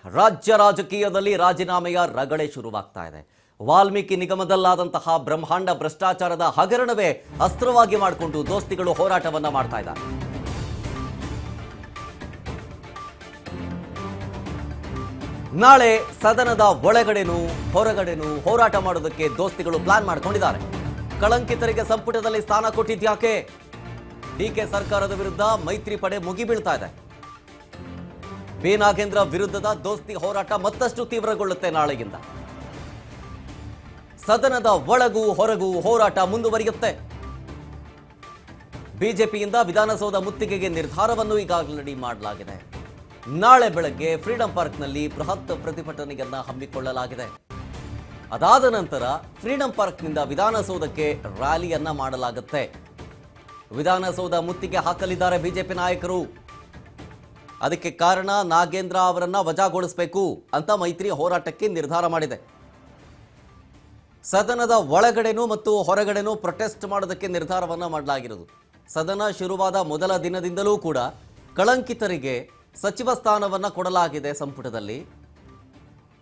ರಾಜ್ಯ ರಾಜಕೀಯದಲ್ಲಿ ರಾಜೀನಾಮೆಯ ರಗಳೆ ಶುರುವಾಗ್ತಾ ಇದೆ. ವಾಲ್ಮೀಕಿ ನಿಗಮದಲ್ಲಾದಂತಹ ಬ್ರಹ್ಮಾಂಡ ಭ್ರಷ್ಟಾಚಾರದ ಹಗರಣವೇ ಅಸ್ತ್ರವಾಗಿ ಮಾಡಿಕೊಂಡು ದೋಸ್ತಿಗಳು ಹೋರಾಟವನ್ನ ಮಾಡ್ತಾ ಇದ್ದಾರೆ. ನಾಳೆ ಸದನದ ಒಳಗಡೆನೂ ಹೊರಗಡೆನೂ ಹೋರಾಟ ಮಾಡೋದಕ್ಕೆ ದೋಸ್ತಿಗಳು ಪ್ಲಾನ್ ಮಾಡಿಕೊಂಡಿದ್ದಾರೆ. ಕಳಂಕಿತರಿಗೆ ಸಂಪುಟದಲ್ಲಿ ಸ್ಥಾನ ಕೊಟ್ಟಿದ್ಯಾಕೆ? ಡಿಕೆ ಸರ್ಕಾರದ ವಿರುದ್ಧ ಮೈತ್ರಿ ಪಡೆ ಮುಗಿಬೀಳ್ತಾ ಇದೆ. ಬಿ ನಾಗೇಂದ್ರ ವಿರುದ್ಧದ ದೋಸ್ತಿ ಹೋರಾಟ ಮತ್ತಷ್ಟು ತೀವ್ರಗೊಳ್ಳುತ್ತೆ. ನಾಳೆಯಿಂದ ಸದನದ ಒಳಗೂ ಹೊರಗೂ ಹೋರಾಟ ಮುಂದುವರಿಯುತ್ತೆ. ಬಿಜೆಪಿಯಿಂದ ವಿಧಾನಸೌಧ ಮುತ್ತಿಗೆಗೆ ನಿರ್ಧಾರವನ್ನು ಈಗಾಗಲೇ ಮಾಡಲಾಗಿದೆ. ನಾಳೆ ಬೆಳಗ್ಗೆ ಫ್ರೀಡಂ ಪಾರ್ಕ್ನಲ್ಲಿ ಬೃಹತ್ ಪ್ರತಿಭಟನೆಯನ್ನ ಹಮ್ಮಿಕೊಳ್ಳಲಾಗಿದೆ. ಅದಾದ ನಂತರ ಫ್ರೀಡಂ ಪಾರ್ಕ್ನಿಂದ ವಿಧಾನಸೌಧಕ್ಕೆ ರ್ಯಾಲಿಯನ್ನ ಮಾಡಲಾಗುತ್ತೆ. ವಿಧಾನಸೌಧ ಮುತ್ತಿಗೆ ಹಾಕಲಿದ್ದಾರೆ ಬಿಜೆಪಿ ನಾಯಕರು. ಅದಕ್ಕೆ ಕಾರಣ ನಾಗೇಂದ್ರ ಅವರನ್ನ ವಜಾಗೊಳಿಸಬೇಕು ಅಂತ ಮೈತ್ರಿ ಹೋರಾಟಕ್ಕೆ ನಿರ್ಧಾರ ಮಾಡಿದೆ. ಸದನದ ಒಳಗಡೆನೂ ಮತ್ತು ಹೊರಗಡೆನೂ ಪ್ರೊಟೆಸ್ಟ್ ಮಾಡೋದಕ್ಕೆ ನಿರ್ಧಾರವನ್ನ ಮಾಡಲಾಗಿರೋದು. ಸದನ ಶುರುವಾದ ಮೊದಲ ದಿನದಿಂದಲೂ ಕೂಡ ಕಳಂಕಿತರಿಗೆ ಸಚಿವ ಸ್ಥಾನವನ್ನ ಕೊಡಲಾಗಿದೆ. ಸಂಪುಟದಲ್ಲಿ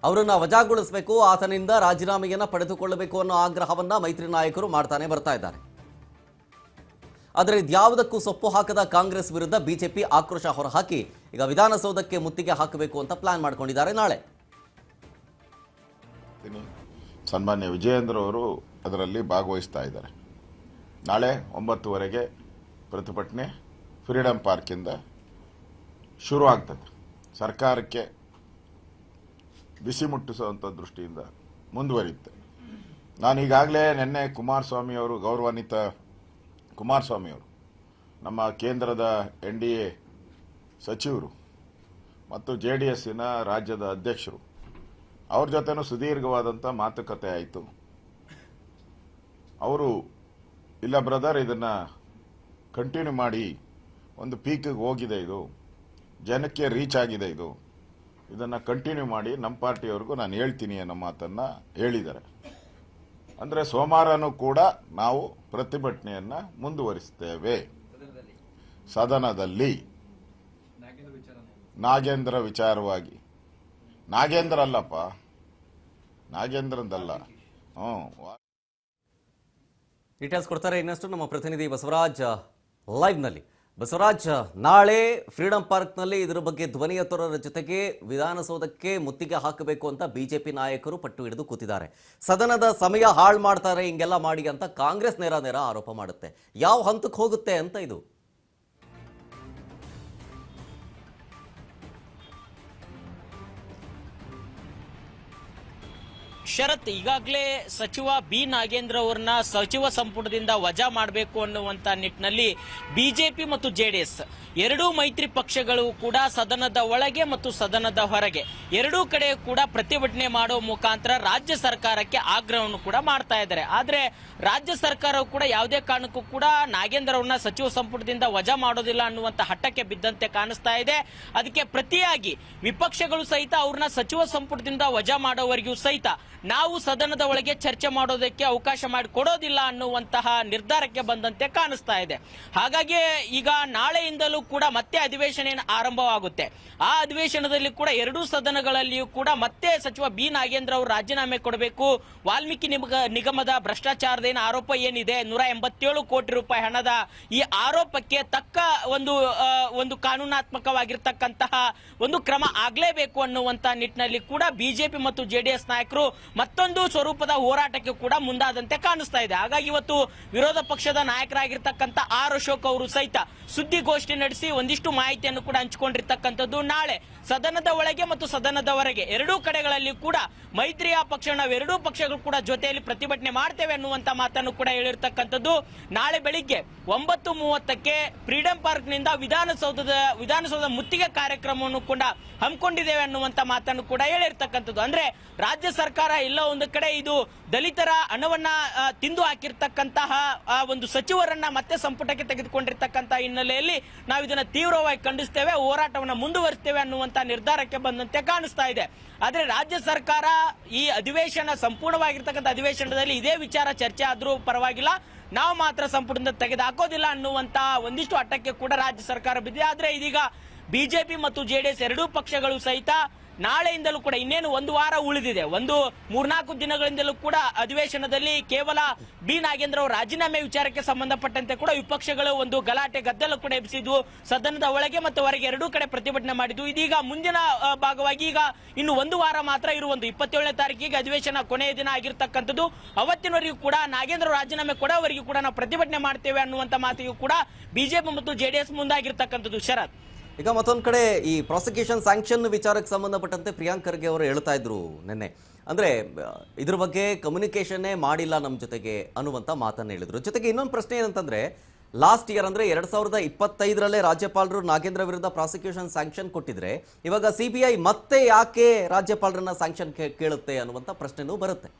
ಅವರನ್ನ ವಜಾಗೊಳಿಸಬೇಕು, ಆತನಿಂದ ರಾಜೀನಾಮೆಯನ್ನ ಪಡೆದುಕೊಳ್ಳಬೇಕು ಅನ್ನೋ ಆಗ್ರಹವನ್ನ ಮೈತ್ರಿ ನಾಯಕರು ಮಾಡ್ತಾನೆ ಬರ್ತಾ ಇದ್ದಾರೆ. ಆದರೆ ಇದ್ಯಾವುದಕ್ಕೂ ಸೊಪ್ಪು ಹಾಕದ ಕಾಂಗ್ರೆಸ್ ವಿರುದ್ಧ ಬಿಜೆಪಿ ಆಕ್ರೋಶ ಹೊರಹಾಕಿ ಈಗ ವಿಧಾನಸೌಧಕ್ಕೆ ಮುತ್ತಿಗೆ ಹಾಕಬೇಕು ಅಂತ ಪ್ಲಾನ್ ಮಾಡ್ಕೊಂಡಿದ್ದಾರೆ. ನಾಳೆ ಸನ್ಮಾನ್ಯ ವಿಜಯೇಂದ್ರ ಅವರು ಅದರಲ್ಲಿ ಭಾಗವಹಿಸ್ತಾ ಇದ್ದಾರೆ. ನಾಳೆ 9:30ಗೆ ಪ್ರತಿಭಟನೆ ಫ್ರೀಡಂ ಪಾರ್ಕಿಂದ ಶುರು ಆಗ್ತದೆ. ಸರ್ಕಾರಕ್ಕೆ ಬಿಸಿ ಮುಟ್ಟಿಸುವಂಥ ದೃಷ್ಟಿಯಿಂದ ಮುಂದುವರಿಯುತ್ತೆ. ನಾನು ಈಗಾಗಲೇ ನಿನ್ನೆ ಕುಮಾರಸ್ವಾಮಿ ಅವರು, ಗೌರವಾನ್ವಿತ ಕುಮಾರಸ್ವಾಮಿ ಅವರು, ನಮ್ಮ ಕೇಂದ್ರದ NDA ಸಚಿವರು ಮತ್ತು JDSನ ರಾಜ್ಯದ ಅಧ್ಯಕ್ಷರು ಅವ್ರ ಜೊತೆನೂ ಸುದೀರ್ಘವಾದಂಥ ಮಾತುಕತೆ ಆಯಿತು. ಅವರು ಇಲ್ಲ ಬ್ರದರ್, ಇದನ್ನು ಕಂಟಿನ್ಯೂ ಮಾಡಿ, ಒಂದು ಪೀಕಿಗೆ ಹೋಗಿದೆ, ಇದು ಜನಕ್ಕೆ ರೀಚ್ ಆಗಿದೆ, ಇದನ್ನು ಕಂಟಿನ್ಯೂ ಮಾಡಿ, ನಮ್ಮ ಪಾರ್ಟಿಯವ್ರಿಗೂ ನಾನು ಹೇಳ್ತೀನಿ ಅನ್ನೋ ಮಾತನ್ನು ಹೇಳಿದ್ದಾರೆ. ಅಂದರೆ ಸೋಮವಾರನೂ ಕೂಡ ನಾವು ಪ್ರತಿಭಟನೆಯನ್ನು ಮುಂದುವರಿಸ್ತೇವೆ. ಸದನದಲ್ಲಿ ನಾಗೇಂದ್ರ ವಿಚಾರವಾಗಿ, ನಾಗೇಂದ್ರ ಅಲ್ಲಪ್ಪ, ನಾಗೇಂದ್ರಂದಲ್ಲ. ಡೀಟೇಲ್ಸ್ ಕೊಡ್ತಾರೆ ಇನ್ನಷ್ಟು ನಮ್ಮ ಪ್ರತಿನಿಧಿ ಬಸವರಾಜ್ ಲೈವ್ನಲ್ಲಿ. ಬಸವರಾಜ್, ನಾಳೆ ಫ್ರೀಡಂ ಪಾರ್ಕ್ನಲ್ಲಿ ಇದರ ಬಗ್ಗೆ ಧ್ವನಿ ಎತ್ತರೋರ ಜೊತೆಗೆ ವಿಧಾನಸೌಧಕ್ಕೆ ಮುತ್ತಿಗೆ ಹಾಕಬೇಕು ಅಂತ ಬಿಜೆಪಿ ನಾಯಕರು ಪಟ್ಟು ಹಿಡಿದು ಕೂತಿದ್ದಾರೆ. ಸದನದ ಸಮಯ ಹಾಳು ಮಾಡ್ತಾರೆ ಹಿಂಗೆಲ್ಲ ಮಾಡಿ ಅಂತ ಕಾಂಗ್ರೆಸ್ ನೇರ ಆರೋಪ ಮಾಡುತ್ತೆ. ಯಾವ ಹಂತಕ್ಕೆ ಹೋಗುತ್ತೆ ಅಂತ ಇದು? ಶರತ್, ಈಗಾಗಲೇ ಸಚಿವ ಬಿ ನಾಗೇಂದ್ರ ಅವರನ್ನ ಸಚಿವ ಸಂಪುಟದಿಂದ ವಜಾ ಮಾಡಬೇಕು ಅನ್ನುವಂತ ನಿಟ್ಟಿನಲ್ಲಿ ಬಿಜೆಪಿ ಮತ್ತು JDS ಎರಡೂ ಮೈತ್ರಿ ಪಕ್ಷಗಳು ಕೂಡ ಸದನದ ಒಳಗೆ ಮತ್ತು ಸದನದ ಹೊರಗೆ ಎರಡೂ ಕಡೆ ಕೂಡ ಪ್ರತಿಭಟನೆ ಮಾಡುವ ಮುಖಾಂತರ ರಾಜ್ಯ ಸರ್ಕಾರಕ್ಕೆ ಆಗ್ರಹವನ್ನು ಕೂಡ ಮಾಡ್ತಾ ಇದ್ದಾರೆ. ಆದ್ರೆ ರಾಜ್ಯ ಸರ್ಕಾರವು ಕೂಡ ಯಾವುದೇ ಕಾರಣಕ್ಕೂ ಕೂಡ ನಾಗೇಂದ್ರ ಅವ್ರನ್ನ ಸಚಿವ ಸಂಪುಟದಿಂದ ವಜಾ ಮಾಡೋದಿಲ್ಲ ಅನ್ನುವಂತ ಹಠಕ್ಕೆ ಬಿದ್ದಂತೆ ಕಾಣಿಸ್ತಾ ಇದೆ. ಅದಕ್ಕೆ ಪ್ರತಿಯಾಗಿ ವಿಪಕ್ಷಗಳು ಸಹಿತ ಅವ್ರನ್ನ ಸಚಿವ ಸಂಪುಟದಿಂದ ವಜಾ ಮಾಡೋವರೆಗೂ ಸಹಿತ ನಾವು ಸದನದ ಒಳಗೆ ಚರ್ಚೆ ಮಾಡೋದಕ್ಕೆ ಅವಕಾಶ ಮಾಡಿಕೊಡೋದಿಲ್ಲ ಅನ್ನುವಂತಹ ನಿರ್ಧಾರಕ್ಕೆ ಬಂದಂತೆ ಕಾಣಿಸ್ತಾ ಇದೆ. ಹಾಗಾಗಿ ಈಗ ನಾಳೆಯಿಂದಲೂ ಕೂಡ ಮತ್ತೆ ಅಧಿವೇಶನ ಆರಂಭವಾಗುತ್ತೆ. ಆ ಅಧಿವೇಶನದಲ್ಲಿ ಕೂಡ ಎರಡೂ ಸದನಗಳಲ್ಲಿಯೂ ಕೂಡ ಮತ್ತೆ ಸಚಿವ ಬಿ ನಾಗೇಂದ್ರ ಅವರು ರಾಜೀನಾಮೆ ಕೊಡಬೇಕು. ವಾಲ್ಮೀಕಿ ನಿಗಮದ ಭ್ರಷ್ಟಾಚಾರದ ಆರೋಪ ಏನಿದೆ, 187 ಕೋಟಿ ರೂಪಾಯಿ ಹಣದ ಈ ಆರೋಪಕ್ಕೆ ತಕ್ಕ ಒಂದು ಕಾನೂನಾತ್ಮಕವಾಗಿರ್ತಕ್ಕಂತಹ ಒಂದು ಕ್ರಮ ಆಗ್ಲೇಬೇಕು ಅನ್ನುವಂತ ನಿಟ್ಟಿನಲ್ಲಿ ಕೂಡ ಬಿಜೆಪಿ ಮತ್ತು JDS ನಾಯಕರು ಮತ್ತೊಂದು ಸ್ವರೂಪದ ಹೋರಾಟಕ್ಕೆ ಕೂಡ ಮುಂದಾದಂತೆ ಕಾಣಿಸ್ತಾ ಇದೆ. ಹಾಗಾಗಿ ಇವತ್ತು ವಿರೋಧ ಪಕ್ಷದ ನಾಯಕರಾಗಿರ್ತಕ್ಕಂಥ R ಅಶೋಕ್ ಅವರು ಸಹಿತ ಸುದ್ದಿಗೋಷ್ಠಿ ನಡೆಸಿ ಒಂದಿಷ್ಟು ಮಾಹಿತಿಯನ್ನು ಕೂಡ ಹಂಚಿಕೊಂಡಿರ್ತಕ್ಕಂಥದ್ದು. ನಾಳೆ ಸದನದ ಒಳಗೆ ಮತ್ತು ಸದನದ ಹೊರಗೆ ಎರಡೂ ಕಡೆಗಳಲ್ಲಿ ಕೂಡ ಮೈತ್ರಿಯ ಪಕ್ಷ, ನಾವೆರಡೂ ಪಕ್ಷಗಳು ಕೂಡ ಜೊತೆಯಲ್ಲಿ ಪ್ರತಿಭಟನೆ ಮಾಡ್ತೇವೆ ಅನ್ನುವಂತ ಮಾತನ್ನು ಕೂಡ ಹೇಳಿರ್ತಕ್ಕಂಥದ್ದು. ನಾಳೆ ಬೆಳಿಗ್ಗೆ 9:30ಕ್ಕೆ ಫ್ರೀಡಂ ಪಾರ್ಕ್ನಿಂದ ವಿಧಾನಸೌಧ ಮುತ್ತಿಗೆ ಕಾರ್ಯಕ್ರಮವನ್ನು ಕೂಡ ಹಮ್ಮಿಕೊಂಡಿದ್ದೇವೆ ಅನ್ನುವಂತ ಮಾತನ್ನು ಕೂಡ ಹೇಳಿರ್ತಕ್ಕಂಥದ್ದು. ಅಂದ್ರೆ ರಾಜ್ಯ ಸರ್ಕಾರ ಎಲ್ಲ ಒಂದು ಕಡೆ ಇದು ದಲಿತರ ಹಣವನ್ನ ತಿಂದು ಹಾಕಿರ್ತಕ್ಕಂತಹ ಒಂದು ಸಚಿವರನ್ನ ಮತ್ತೆ ಸಂಪುಟಕ್ಕೆ ತೆಗೆದುಕೊಂಡಿರ್ತಕ್ಕಂಥ ಹಿನ್ನೆಲೆಯಲ್ಲಿ ನಾವು ಇದನ್ನ ತೀವ್ರವಾಗಿ ಖಂಡಿಸ್ತೇವೆ, ಹೋರಾಟವನ್ನು ಮುಂದುವರಿಸ್ತೇವೆ ಅನ್ನುವಂತ ನಿರ್ಧಾರಕ್ಕೆ ಬಂದಂತೆ ಕಾಣಿಸ್ತಾ ಇದೆ. ಆದ್ರೆ ರಾಜ್ಯ ಸರ್ಕಾರ ಈ ಅಧಿವೇಶನ ಸಂಪೂರ್ಣವಾಗಿರ್ತಕ್ಕಂಥ ಅಧಿವೇಶನದಲ್ಲಿ ಇದೇ ವಿಚಾರ ಚರ್ಚೆ ಆದ್ರೂ ಪರವಾಗಿಲ್ಲ, ನಾವು ಮಾತ್ರ ಸಂಪುಟದಿಂದ ತೆಗೆದುಹಾಕೋದಿಲ್ಲ ಅನ್ನುವಂತ ಒಂದಿಷ್ಟು ಹಠಕ್ಕೆ ಕೂಡ ರಾಜ್ಯ ಸರ್ಕಾರ ಬಿದ್ದಿದೆ. ಆದ್ರೆ ಇದೀಗ ಬಿಜೆಪಿ ಮತ್ತು JDS ಎರಡೂ ಪಕ್ಷಗಳು ಸಹಿತ ನಾಳೆಯಿಂದಲೂ ಕೂಡ ಇನ್ನೇನು ಒಂದು ವಾರ ಉಳಿದಿದೆ, ಒಂದು 3-4 ದಿನಗಳಿಂದಲೂ ಕೂಡ ಅಧಿವೇಶನದಲ್ಲಿ ಕೇವಲ ಬಿ ನಾಗೇಂದ್ರ ಅವರ ರಾಜೀನಾಮೆ ವಿಚಾರಕ್ಕೆ ಸಂಬಂಧಪಟ್ಟಂತೆ ಕೂಡ ವಿಪಕ್ಷಗಳು ಒಂದು ಗಲಾಟೆ ಗದ್ದಲ ಕೂಡ ಎಬ್ಬಿಸಿದ್ವು. ಸದನದ ಒಳಗೆ ಮತ್ತು ಹೊರಗೆ ಎರಡೂ ಕಡೆ ಪ್ರತಿಭಟನೆ ಮಾಡಿದ್ವು. ಇದೀಗ ಮುಂದಿನ ಭಾಗವಾಗಿ ಈಗ ಇನ್ನು ಒಂದು ವಾರ ಮಾತ್ರ ಇರುವಂದು 27ನೇ ತಾರೀಕಿಗೆ ಅಧಿವೇಶನ ಕೊನೆಯ ದಿನ ಆಗಿರ್ತಕ್ಕಂಥದ್ದು. ಅವತ್ತಿನವರೆಗೂ ಕೂಡ ನಾಗೇಂದ್ರ ರಾಜೀನಾಮೆ ಕೊಡೋವರೆಗೂ ಕೂಡ ನಾವು ಪ್ರತಿಭಟನೆ ಮಾಡ್ತೇವೆ ಅನ್ನುವಂತ ಮಾತಿಗೂ ಕೂಡ ಬಿಜೆಪಿ ಮತ್ತು ಜೆಡಿಎಸ್ ಮುಂದಾಗಿರ್ತಕ್ಕಂಥದ್ದು. ಶರತ್, ಈಗ ಮತ್ತೊಂದು ಕಡೆ ಈ ಪ್ರಾಸಿಕ್ಯೂಷನ್ ಸ್ಯಾಂಕ್ಷನ್ ವಿಚಾರಕ್ಕೆ ಸಂಬಂಧಪಟ್ಟಂತೆ ಪ್ರಿಯಾಂಕ್ ಖರ್ಗೆ ಅವರು ಹೇಳ್ತಾ ಇದ್ರು ನಿನ್ನೆ, ಅಂದ್ರೆ ಇದ್ರ ಬಗ್ಗೆ ಕಮ್ಯುನಿಕೇಶನ್ನೇ ಮಾಡಿಲ್ಲ ನಮ್ಮ ಜೊತೆಗೆ ಅನ್ನುವಂಥ ಮಾತನ್ನು ಹೇಳಿದ್ರು. ಜೊತೆಗೆ ಇನ್ನೊಂದು ಪ್ರಶ್ನೆ ಏನಂತಂದ್ರೆ, ಲಾಸ್ಟ್ ಇಯರ್ ಅಂದ್ರೆ 2025ರಲ್ಲೇ ರಾಜ್ಯಪಾಲರು ನಾಗೇಂದ್ರ ವಿರುದ್ಧ ಪ್ರಾಸಿಕ್ಯೂಷನ್ ಸ್ಯಾಂಕ್ಷನ್ ಕೊಟ್ಟಿದ್ರೆ ಇವಾಗ CBI ಮತ್ತೆ ಯಾಕೆ ರಾಜ್ಯಪಾಲರನ್ನ ಸ್ಯಾಂಕ್ಷನ್ ಕೇಳುತ್ತೆ ಅನ್ನುವಂಥ ಪ್ರಶ್ನೆನೂ ಬರುತ್ತೆ.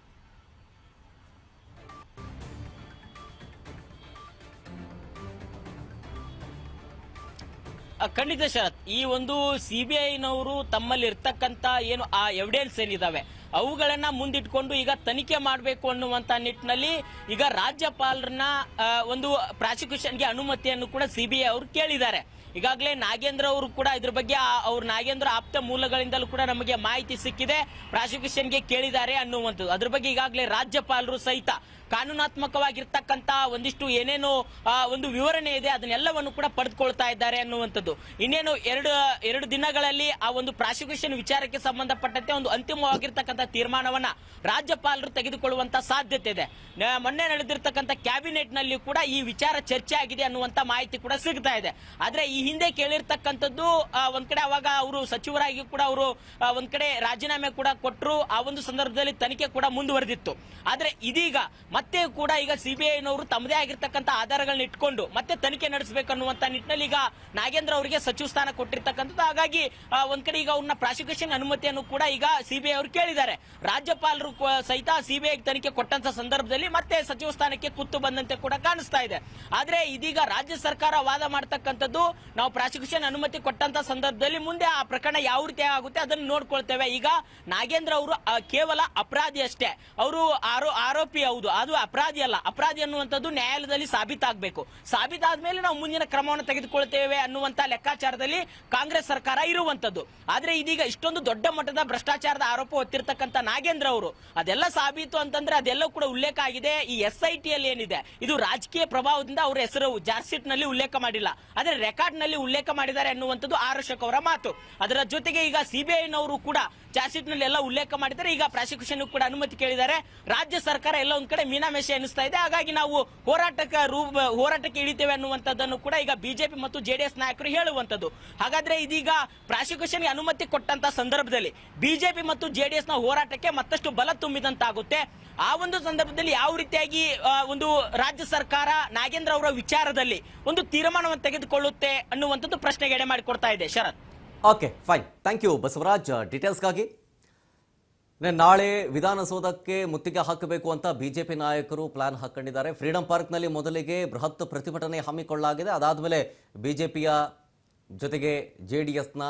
ಖಂಡಿತ ಶರತ್, ಈ ಒಂದು ಸಿಬಿಐನವರು ತಮ್ಮಲ್ಲಿ ಇರ್ತಕ್ಕಂತ ಏನು ಆ ಎವಿಡೆನ್ಸ್ ಏನಿದಾವೆ ಅವುಗಳನ್ನ ಮುಂದಿಟ್ಕೊಂಡು ಈಗ ತನಿಖೆ ಮಾಡಬೇಕು ಅನ್ನುವಂತ ನಿಟ್ಟಿನಲ್ಲಿ ಈಗ ರಾಜ್ಯಪಾಲರನ್ನ ಒಂದು ಪ್ರಾಸಿಕ್ಯೂಷನ್ಗೆ ಅನುಮತಿಯನ್ನು ಕೂಡ ಸಿಬಿಐ ಅವರು ಕೇಳಿದ್ದಾರೆ. ಈಗಾಗಲೇ ನಾಗೇಂದ್ರ ಅವರು ಕೂಡ ಇದ್ರ ಬಗ್ಗೆ ಅವ್ರ ನಾಗೇಂದ್ರ ಆಪ್ತ ಮೂಲಗಳಿಂದಲೂ ಕೂಡ ನಮಗೆ ಮಾಹಿತಿ ಸಿಕ್ಕಿದೆ, ಪ್ರಾಸಿಕ್ಯೂಷನ್ಗೆ ಕೇಳಿದ್ದಾರೆ ಅನ್ನುವಂಥದ್ದು. ಅದ್ರ ಬಗ್ಗೆ ಈಗಾಗಲೇ ರಾಜ್ಯಪಾಲರು ಸಹಿತ ಕಾನೂನಾತ್ಮಕವಾಗಿರ್ತಕ್ಕಂತ ಒಂದಿಷ್ಟು ಏನೇನು ಒಂದು ವಿವರಣೆ ಇದೆ ಅದನ್ನೆಲ್ಲವನ್ನು ಕೂಡ ಪಡೆದುಕೊಳ್ತಾ ಇದ್ದಾರೆ ಅನ್ನುವಂಥದ್ದು. ಇನ್ನೇನು ಎರಡು ದಿನಗಳಲ್ಲಿ ಆ ಒಂದು ಪ್ರಾಸಿಕ್ಯೂಷನ್ ವಿಚಾರಕ್ಕೆ ಸಂಬಂಧಪಟ್ಟಂತೆ ಒಂದು ಅಂತಿಮವಾಗಿರ್ತಕ್ಕಂಥ ತೀರ್ಮಾನವನ್ನ ರಾಜ್ಯಪಾಲರು ತೆಗೆದುಕೊಳ್ಳುವಂತ ಸಾಧ್ಯತೆ ಇದೆ. ಮೊನ್ನೆ ನಡೆದಿರ್ತಕ್ಕಂಥ ಕ್ಯಾಬಿನೆಟ್ ನಲ್ಲಿ ಕೂಡ ಈ ವಿಚಾರ ಚರ್ಚೆ ಆಗಿದೆ ಅನ್ನುವಂತ ಮಾಹಿತಿ ಕೂಡ ಸಿಗ್ತಾ ಇದೆ. ಆದ್ರೆ ಈ ಹಿಂದೆ ಕೇಳಿರ್ತಕ್ಕಂಥದ್ದು ಒಂದ್ ಕಡೆ ಅವಾಗ ಅವರು ಸಚಿವರಾಗಿ ಕೂಡ ಅವರು ಒಂದ್ ಕಡೆ ರಾಜೀನಾಮೆ ಕೂಡ ಕೊಟ್ಟರು, ಆ ಒಂದು ಸಂದರ್ಭದಲ್ಲಿ ತನಿಖೆ ಕೂಡ ಮುಂದುವರೆದಿತ್ತು. ಆದ್ರೆ ಇದೀಗ ಮತ್ತೆ ಕೂಡ ಈಗ ಸಿಬಿಐನವರು ತಮ್ಮದೇ ಆಗಿರ್ತಕ್ಕಂಥ ಆಧಾರಗಳನ್ನ ಇಟ್ಕೊಂಡು ಮತ್ತೆ ತನಿಖೆ ನಡೆಸಬೇಕನ್ನುವಂತ ನಿಟ್ಟಿನಲ್ಲಿ ಈಗ ನಾಗೇಂದ್ರ ಅವರಿಗೆ ಸಚಿವ ಸ್ಥಾನ ಕೊಟ್ಟಿರ್ತಕ್ಕಂಥದ್ದು. ಹಾಗಾಗಿ ಒಂದ್ ಕಡೆ ಈಗ ಅವ್ರನ್ನ ಪ್ರಾಸಿಕ್ಯೂಷನ್ ಅನುಮತಿಯನ್ನು ಕೂಡ ಈಗ ಸಿಬಿಐ ಅವರು ಕೇಳಿದ್ದಾರೆ. ರಾಜ್ಯಪಾಲರು ಸಹಿತ ಸಿಬಿಐ ತನಿಖೆ ಕೊಟ್ಟಂತ ಸಂದರ್ಭದಲ್ಲಿ ಮತ್ತೆ ಸಚಿವ ಸ್ಥಾನಕ್ಕೆ ಕುತ್ತು ಬಂದಂತೆ ಕೂಡ ಕಾಣಿಸ್ತಾ ಇದೆ. ಆದ್ರೆ ಇದೀಗ ರಾಜ್ಯ ಸರ್ಕಾರ ವಾದ ಮಾಡ್ತಕ್ಕಂಥದ್ದು, ನಾವು ಪ್ರಾಸಿಕ್ಯೂಷನ್ ಅನುಮತಿ ಕೊಟ್ಟಂತ ಸಂದರ್ಭದಲ್ಲಿ ಮುಂದೆ ಆ ಪ್ರಕರಣ ಯಾವ ರೀತಿ ಆಗುತ್ತೆ ಅದನ್ನು ನೋಡ್ಕೊಳ್ತೇವೆ. ಈಗ ನಾಗೇಂದ್ರ ಅವರು ಕೇವಲ ಅಪರಾಧಿ ಅಷ್ಟೇ, ಅವರು ಆರೋಪಿ, ಹೌದು, ಅದು ಅಪರಾಧಿ ಅಲ್ಲ. ಅಪರಾಧಿ ಅನ್ನುವಂಥದ್ದು ನ್ಯಾಯಾಲಯದಲ್ಲಿ ಸಾಬೀತಾಗಬೇಕು. ಸಾಬೀತಾದ್ಮೇಲೆ ನಾವು ಮುಂದಿನ ಕ್ರಮವನ್ನು ತೆಗೆದುಕೊಳ್ತೇವೆ ಅನ್ನುವಂತ ಲೆಕ್ಕಾಚಾರದಲ್ಲಿ ಕಾಂಗ್ರೆಸ್ ಸರ್ಕಾರ ಇರುವಂತದ್ದು. ಆದ್ರೆ ಇದೀಗ ಇಷ್ಟೊಂದು ದೊಡ್ಡ ಮಟ್ಟದ ಭ್ರಷ್ಟಾಚಾರದ ಆರೋಪ ಹೊತ್ತಿರ್ತಕ್ಕಂಥ ನಾಗೇಂದ್ರ ಅವರು ಅದೆಲ್ಲ ಸಾಬೀತು ಅಂತಂದ್ರೆ ಅದೆಲ್ಲ ಕೂಡ ಉಲ್ಲೇಖ ಆಗಿದೆ. ಈ SIT ಅಲ್ಲಿ ಏನಿದೆ ಇದು ರಾಜಕೀಯ ಪ್ರಭಾವದಿಂದ ಅವರ ಹೆಸರು ಚಾರ್ಜ್ ಶೀಟ್ ನಲ್ಲಿ ಉಲ್ಲೇಖ ಮಾಡಿಲ್ಲ, ಆದ್ರೆ ರೆಕಾರ್ಡ್ ನಲ್ಲಿ ಉಲ್ಲೇಖ ಮಾಡಿದ್ದಾರೆ ಅನ್ನುವಂಥದ್ದು ಆರೋಶಕ್ ಅವರ ಮಾತು. ಅದರ ಜೊತೆಗೆ ಈಗ ಸಿಬಿಐನವರು ಕೂಡ ಚಾರ್ಜ್ ಶೀಟ್ ನಲ್ಲಿ ಎಲ್ಲ ಉಲ್ಲೇಖ ಮಾಡಿದ್ದಾರೆ. ಈಗ ಪ್ರಾಸಿಕ್ಯೂಷನ್ ಕೂಡ ಅನುಮತಿ ಕೇಳಿದ್ದಾರೆ. ರಾಜ್ಯ ಸರ್ಕಾರ ಎಲ್ಲ ಒಂದ್ ಕಡೆ ಮೀನಾಮೇಷ ಎನಿಸ್ತಾ ಇದೆ. ಹಾಗಾಗಿ ನಾವು ಹೋರಾಟಕ್ಕೆ ಇಳಿತೇವೆ ಅನ್ನುವಂಥದ್ದನ್ನು ಕೂಡ ಈಗ ಬಿಜೆಪಿ ಮತ್ತು ಜೆಡಿಎಸ್ ನಾಯಕರು ಹೇಳುವಂತದ್ದು. ಹಾಗಾದ್ರೆ ಇದೀಗ ಪ್ರಾಸಿಕ್ಯೂಷನ್ಗೆ ಅನುಮತಿ ಕೊಟ್ಟಂತ ಸಂದರ್ಭದಲ್ಲಿ ಬಿಜೆಪಿ ಮತ್ತು ಜೆಡಿಎಸ್ ನ ಹೋರಾಟಕ್ಕೆ ಮತ್ತಷ್ಟು ಬಲ ತುಂಬಿದಂತಾಗುತ್ತೆ. ಆ ಒಂದು ಸಂದರ್ಭದಲ್ಲಿ ಯಾವ ರೀತಿಯಾಗಿ ಒಂದು ರಾಜ್ಯ ಸರ್ಕಾರ ನಾಗೇಂದ್ರ ಅವರ ವಿಚಾರದಲ್ಲಿ ಒಂದು ತೀರ್ಮಾನವನ್ನು ತೆಗೆದುಕೊಳ್ಳುತ್ತೆ ಅನ್ನುವಂಥದ್ದು ಪ್ರಶ್ನೆಗೆ ಎಡೆ ಮಾಡಿಕೊಡ್ತಾ ಇದೆ. Sharath, okay, fine, thank you Basavaraj ಡೀಟೇಲ್ಸ್ಗಾಗಿ. ನಾಳೆ ವಿಧಾನಸೌಧಕ್ಕೆ ಮುತ್ತಿಗೆ ಹಾಕಬೇಕು ಅಂತ ಬಿಜೆಪಿ ನಾಯಕರು ಪ್ಲಾನ್ ಹಾಕೊಂಡಿದ್ದಾರೆ. ಫ್ರೀಡಂ ಪಾರ್ಕ್ನಲ್ಲಿ ಮೊದಲಿಗೆ ಬೃಹತ್ ಪ್ರತಿಭಟನೆ ಹಮ್ಮಿಕೊಳ್ಳಲಾಗಿದೆ. ಅದಾದಮೇಲೆ ಬಿಜೆಪಿಯ ಜೊತೆಗೆ JDSನ